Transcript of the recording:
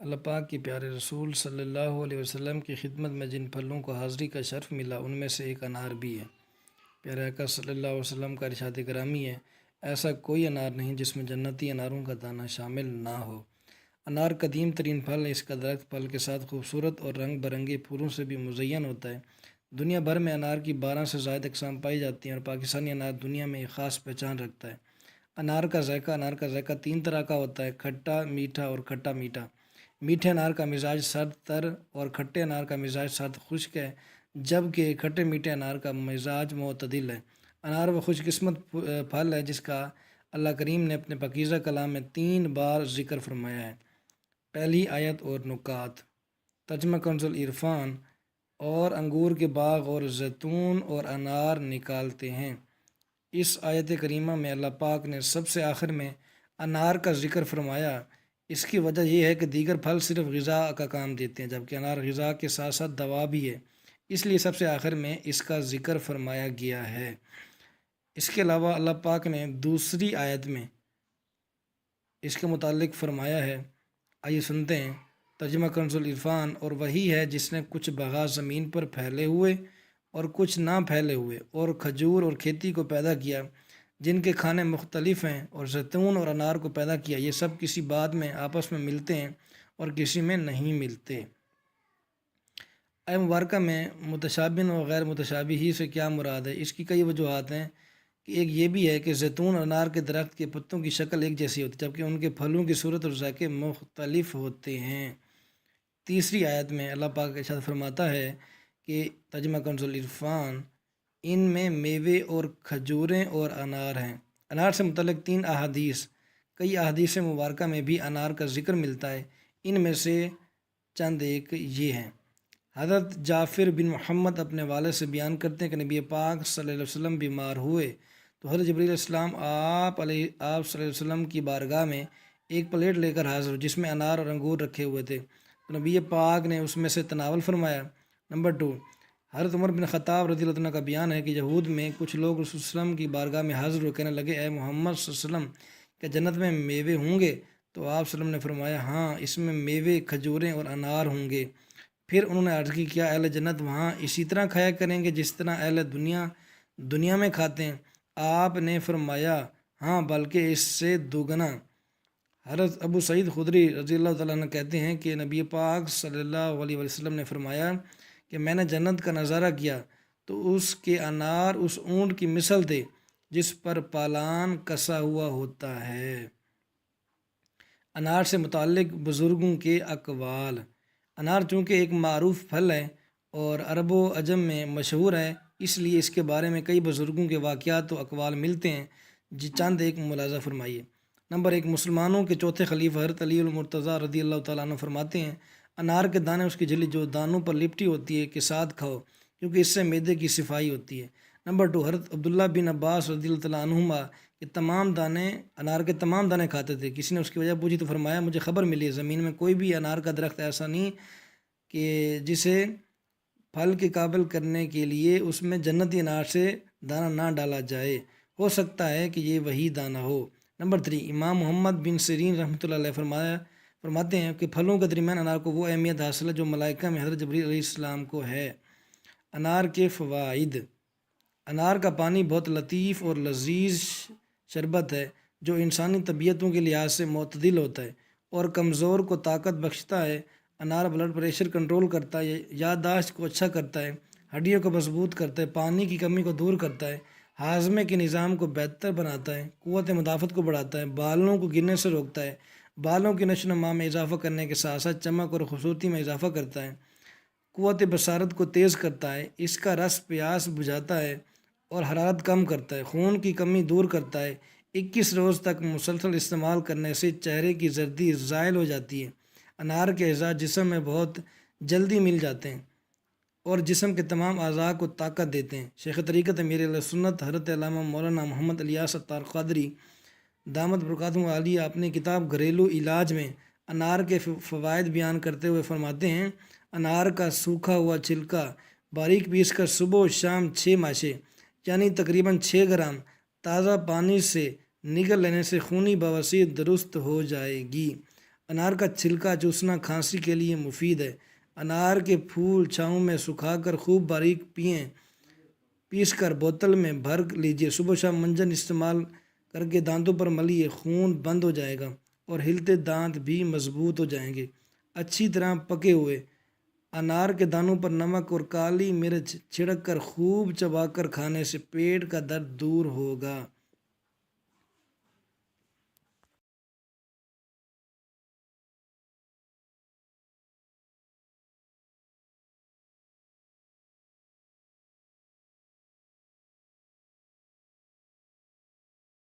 اللہ پاک کے پیارے رسول صلی اللہ علیہ وسلم کی خدمت میں جن پھلوں کو حاضری کا شرف ملا ان میں سے ایک انار بھی ہے۔ پیارے آقا صلی اللہ علیہ وسلم کا ارشاد گرامی ہے، ایسا کوئی انار نہیں جس میں جنتی اناروں کا دانہ شامل نہ ہو۔ انار قدیم ترین پھل ہے، اس کا درخت پھل کے ساتھ خوبصورت اور رنگ برنگے پھولوں سے بھی مزین ہوتا ہے۔ دنیا بھر میں انار کی 12 سے زائد اقسام پائی جاتی ہیں اور پاکستانی انار دنیا میں ایک خاص پہچان رکھتا ہے۔ انار کا ذائقہ 3 طرح کا ہوتا ہے: کھٹا، میٹھا اور کھٹا میٹھا۔ میٹھے انار کا مزاج سرد تر اور کھٹے انار کا مزاج سرد خشک ہے، جبکہ کھٹے میٹھے انار کا مزاج معتدل ہے۔ انار وہ خوش قسمت پھل ہے جس کا اللہ کریم نے اپنے پاکیزہ کلام میں 3 بار ذکر فرمایا ہے۔ پہلی آیت اور نکات۔ ترجمہ کنز العرفان: اور انگور کے باغ اور زیتون اور انار نکالتے ہیں۔ اس آیت کریمہ میں اللہ پاک نے سب سے آخر میں انار کا ذکر فرمایا۔ اس کی وجہ یہ ہے کہ دیگر پھل صرف غذا کا کام دیتے ہیں، جبکہ انار غذا کے ساتھ ساتھ دوا بھی ہے، اس لیے سب سے آخر میں اس کا ذکر فرمایا گیا ہے۔ اس کے علاوہ اللہ پاک نے دوسری آیت میں اس کے متعلق فرمایا ہے، آئیے سنتے ہیں۔ ترجمہ کنز العرفان: اور وہی ہے جس نے کچھ باغات زمین پر پھیلے ہوئے اور کچھ نہ پھیلے ہوئے اور کھجور اور کھیتی کو پیدا کیا جن کے کھانے مختلف ہیں، اور زیتون اور انار کو پیدا کیا، یہ سب کسی بات میں آپس میں ملتے ہیں اور کسی میں نہیں ملتے۔ آیت مبارکہ میں متشابہ و غیر متشابہ ہی سے کیا مراد ہے؟ اس کی کئی وجوہات ہیں کہ ایک یہ بھی ہے کہ زیتون اور انار کے درخت کے پتوں کی شکل ایک جیسی ہوتی ہے، جبکہ ان کے پھلوں کی صورت اور ذائقے مختلف ہوتے ہیں۔ تیسری آیت میں اللہ پاک ارشاد فرماتا ہے کہ ترجمہ کنز العرفان: ان میں میوے اور کھجوریں اور انار ہیں۔ انار سے متعلق 3 احادیث، کئی احادیث مبارکہ میں بھی انار کا ذکر ملتا ہے، ان میں سے چند ایک یہ ہیں۔ حضرت جعفر بن محمد اپنے والد سے بیان کرتے ہیں کہ نبی پاک صلی اللہ علیہ وسلم بیمار ہوئے تو حضرت جبرائیل علیہ السلام آپ صلی اللہ علیہ وسلم کی بارگاہ میں ایک پلیٹ لے کر حاضر جس میں انار اور انگور رکھے ہوئے تھے، تو نبی پاک نے اس میں سے تناول فرمایا۔ نمبر 2، حضرت عمر بن خطاب رضی اللہ عنہ کا بیان ہے کہ یہود میں کچھ لوگ رسول صلی اللہ علیہ وسلم کی بارگاہ میں حاضر ہو کہنے لگے، اے محمد صلی اللہ علیہ وسلم، کیا جنت میں میوے ہوں گے؟ تو آپ صلی اللہ علیہ وسلم نے فرمایا، ہاں، اس میں میوے، کھجوریں اور انار ہوں گے۔ پھر انہوں نے عرض کی، کیا اہل جنت وہاں اسی طرح کھایا کریں گے جس طرح اہل دنیا میں کھاتے ہیں؟ آپ نے فرمایا، ہاں، بلکہ اس سے دوگنا۔ حضرت ابو سعید خدری رضی اللہ تعالیٰ عنہ کہتے ہیں کہ نبی پاک صلی اللہ علیہ وسلم نے فرمایا کہ میں نے جنت کا نظارہ کیا تو اس کے انار اس اونٹ کی مثل تھے جس پر پالان کسا ہوا ہوتا ہے۔ انار سے متعلق بزرگوں کے اقوال۔ انار چونکہ ایک معروف پھل ہے اور عرب و عجم میں مشہور ہے، اس لیے اس کے بارے میں کئی بزرگوں کے واقعات و اقوال ملتے ہیں، چند ایک ملاحظہ فرمائیے۔ نمبر 1، مسلمانوں کے چوتھے خلیفہ حضرت علی المرتضیٰ رضی اللہ تعالیٰ عنہ فرماتے ہیں، انار کے دانے، اس کی جھلی جو دانوں پر لپٹی ہوتی ہے، کے ساتھ کھاؤ کیونکہ اس سے معدے کی صفائی ہوتی ہے۔ نمبر 2، حضرت عبداللہ بن عباس رضی اللہ تعالیٰ عنہما کہ انار کے تمام دانے کھاتے تھے۔ کسی نے اس کی وجہ پوچھی تو فرمایا، مجھے خبر ملی ہے زمین میں کوئی بھی انار کا درخت ایسا نہیں کہ جسے پھل کے قابل کرنے کے لیے اس میں جنتی انار سے دانہ نہ ڈالا جائے، ہو سکتا ہے کہ یہ وہی دانہ ہو۔ نمبر 3، امام محمد بن سیرین رحمۃ اللہ علیہ فرماتے ہیں کہ پھلوں کے درمیان انار کو وہ اہمیت حاصل ہے جو ملائکہ میں حضرت جبرائیل علیہ السلام کو ہے۔ انار کے فوائد۔ انار کا پانی بہت لطیف اور لذیذ شربت ہے جو انسانی طبیعتوں کے لحاظ سے معتدل ہوتا ہے اور کمزور کو طاقت بخشتا ہے۔ انار بلڈ پریشر کنٹرول کرتا ہے، یادداشت کو اچھا کرتا ہے، ہڈیوں کو مضبوط کرتا ہے، پانی کی کمی کو دور کرتا ہے، ہاضمے کے نظام کو بہتر بناتا ہے، قوت مدافعت کو بڑھاتا ہے، بالوں کو گرنے سے روکتا ہے، بالوں کی نشو و نما میں اضافہ کرنے کے ساتھ ساتھ چمک اور خوبصورتی میں اضافہ کرتا ہے، قوت بصارت کو تیز کرتا ہے، اس کا رس پیاس بجھاتا ہے اور حرارت کم کرتا ہے، خون کی کمی دور کرتا ہے۔ 21 روز تک مسلسل استعمال کرنے سے چہرے کی زردی زائل ہو جاتی ہے۔ انار کے اعضاء جسم میں بہت جلدی مل جاتے ہیں اور جسم کے تمام اعضاء کو طاقت دیتے ہیں۔ شیخ طریقت امیر اہل سنت حضرت علامہ مولانا محمد الیاس اتار قادری دامت برکاتہم عالیہ اپنی کتاب گھریلو علاج میں انار کے فوائد بیان کرتے ہوئے فرماتے ہیں، انار کا سوکھا ہوا چھلکا باریک پیس کر صبح و شام 6 ماشے یعنی تقریباً 6 گرام تازہ پانی سے نگل لینے سے خونی بواسیر درست ہو جائے گی۔ انار کا چھلکا چوسنا کھانسی کے لیے مفید ہے۔ انار کے پھول چھاؤں میں سکھا کر خوب باریک پیس کر بوتل میں بھر لیجیے۔ صبح شام منجن استعمال کر کے دانتوں پر ملیے، خون بند ہو جائے گا اور ہلتے دانت بھی مضبوط ہو جائیں گے۔ اچھی طرح پکے ہوئے انار کے دانوں پر نمک اور کالی مرچ چھڑک کر خوب چبا کر کھانے سے پیٹ کا درد دور ہوگا۔